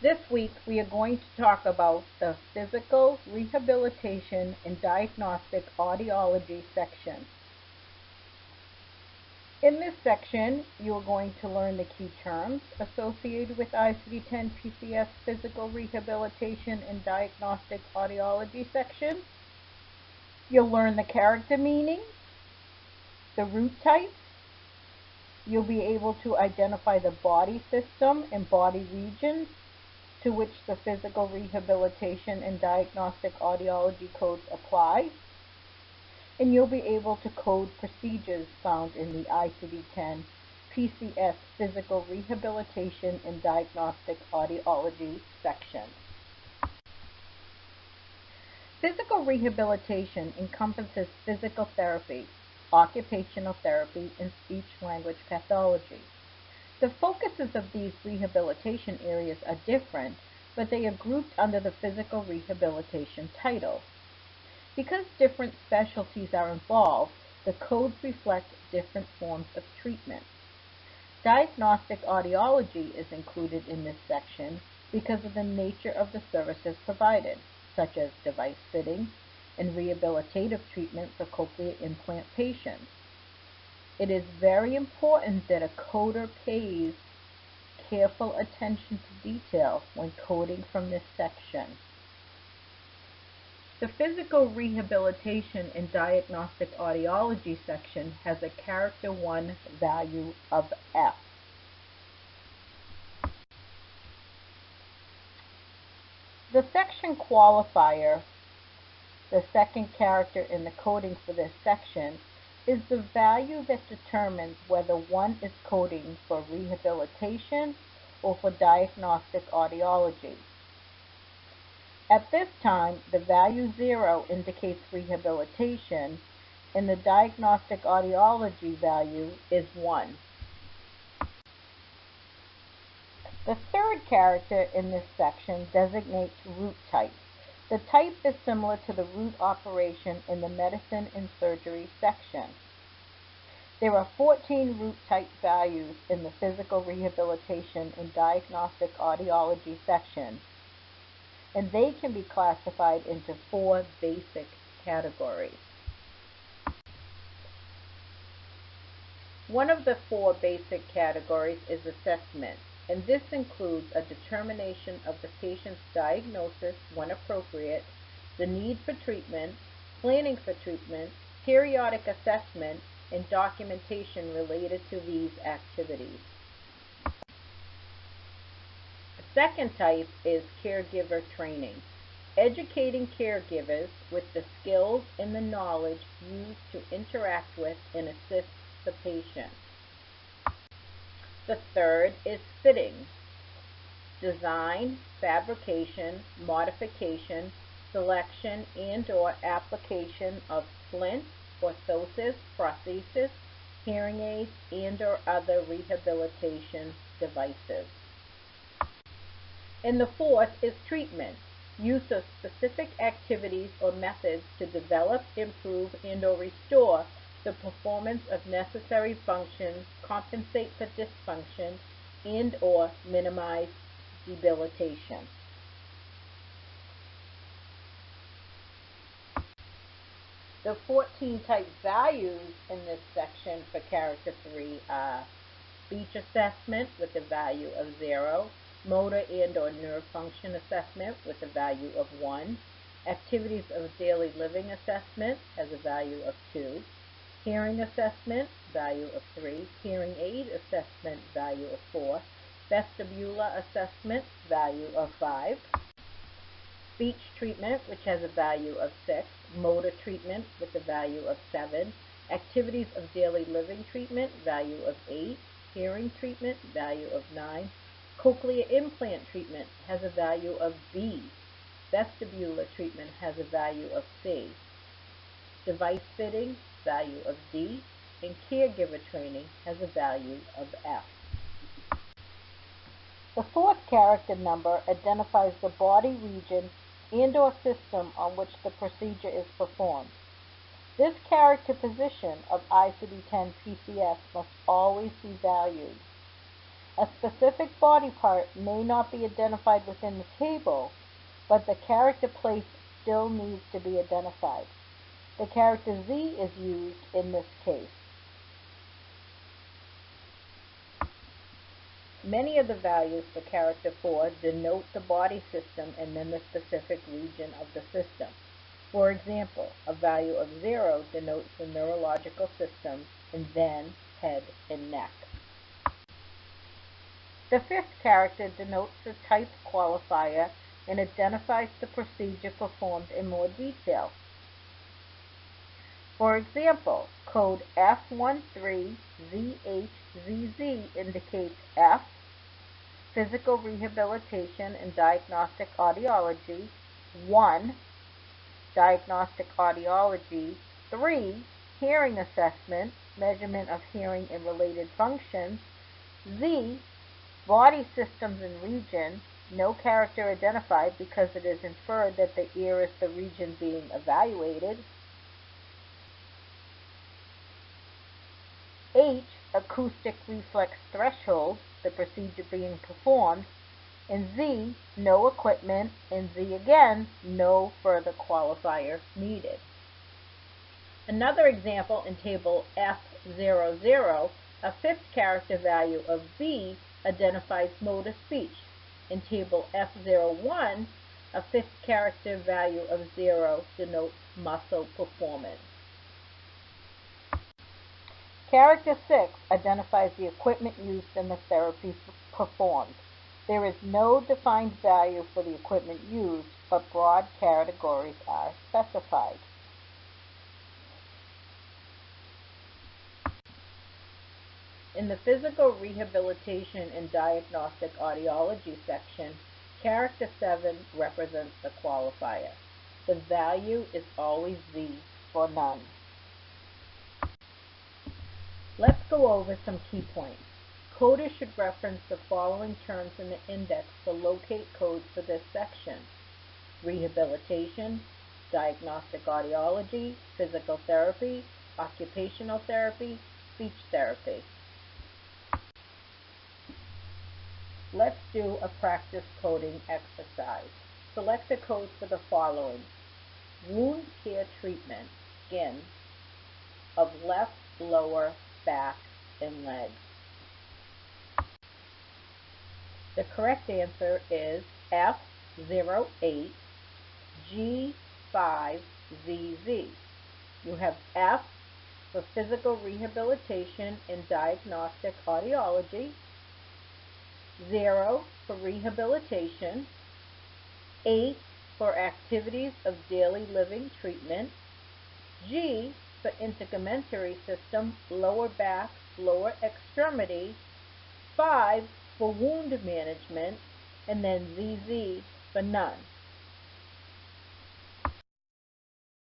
This week we are going to talk about the Physical Rehabilitation and Diagnostic Audiology section. In this section, you are going to learn the key terms associated with ICD-10 PCS Physical Rehabilitation and Diagnostic Audiology section. You'll learn the character meaning, the root types. You'll be able to identify the body system and body regions to which the Physical Rehabilitation and Diagnostic Audiology codes apply. And you'll be able to code procedures found in the ICD-10 PCS Physical Rehabilitation and Diagnostic Audiology section. Physical rehabilitation encompasses physical therapy, occupational therapy, and speech-language pathology. The focuses of these rehabilitation areas are different, but they are grouped under the physical rehabilitation title. Because different specialties are involved, the codes reflect different forms of treatment. Diagnostic audiology is included in this section because of the nature of the services provided, such as device fitting and rehabilitative treatment for cochlear implant patients. It is very important that a coder pays careful attention to detail when coding from this section. The Physical Rehabilitation and Diagnostic Audiology section has a Character 1 value of F. The section qualifier, the second character in the coding for this section, is the value that determines whether one is coding for rehabilitation or for diagnostic audiology. At this time, the value 0 indicates rehabilitation, and the diagnostic audiology value is 1. The third character in this section designates root type. The type is similar to the root operation in the medicine and surgery section. There are 14 root type values in the Physical Rehabilitation and Diagnostic Audiology section, and they can be classified into 4 basic categories. One of the 4 basic categories is assessment, and this includes a determination of the patient's diagnosis when appropriate, the need for treatment, planning for treatment, periodic assessment, and documentation related to these activities. The second type is caregiver training, educating caregivers with the skills and the knowledge used to interact with and assist the patient. The third is fitting, design, fabrication, modification, selection, and/or application of splint, orthosis, prosthesis, hearing aids, and/or other rehabilitation devices. And the fourth is treatment, use of specific activities or methods to develop, improve, and/or restore the performance of necessary functions, compensate for dysfunction, and/or minimize debilitation. The 14 type values in this section for Character 3 are speech assessment with a value of 0, motor and/or nerve function assessment with a value of 1, activities of daily living assessment has a value of 2, hearing assessment, value of 3, hearing aid assessment, value of 4, vestibular assessment, value of 5, speech treatment, which has a value of 6, motor treatment with a value of 7, activities of daily living treatment, value of 8, hearing treatment, value of 9, cochlear implant treatment has a value of B, vestibular treatment has a value of C, device fitting, value of D, and caregiver training has a value of F. The fourth character number identifies the body region and/or system on which the procedure is performed. This character position of ICD-10 PCS must always be valued. A specific body part may not be identified within the table, but the character place still needs to be identified. The character Z is used in this case. Many of the values for character 4 denote the body system and then the specific region of the system. For example, a value of 0 denotes the neurological system and then head and neck. The fifth character denotes the type qualifier and identifies the procedure performed in more detail. For example, code F13ZHZZ indicates F, physical rehabilitation and diagnostic audiology, 1, diagnostic audiology, 3, hearing assessment, measurement of hearing and related functions, Z, body systems and region, no character identified because it is inferred that the ear is the region being evaluated, H, acoustic reflex threshold, the procedure being performed, and Z, no equipment, and Z again, no further qualifier needed. Another example in table F00, a fifth character value of B identifies motor speech. In table F01, a fifth character value of 0 denotes muscle performance. Character 6 identifies the equipment used in the therapy performed. There is no defined value for the equipment used, but broad categories are specified. In the physical rehabilitation and diagnostic audiology section, character 7 represents the qualifier. The value is always Z for none. Let's go over some key points. Coders should reference the following terms in the index to locate codes for this section: rehabilitation, diagnostic audiology, physical therapy, occupational therapy, speech therapy. Let's do a practice coding exercise. Select the codes for the following: wound care treatment, skin, of left lower back and legs. The correct answer is F08 G5ZZ. You have F for physical rehabilitation and diagnostic audiology, 0 for rehabilitation, 8 for activities of daily living treatment, G for integumentary system, lower back, lower extremity, 5 for wound management, and then ZZ for none.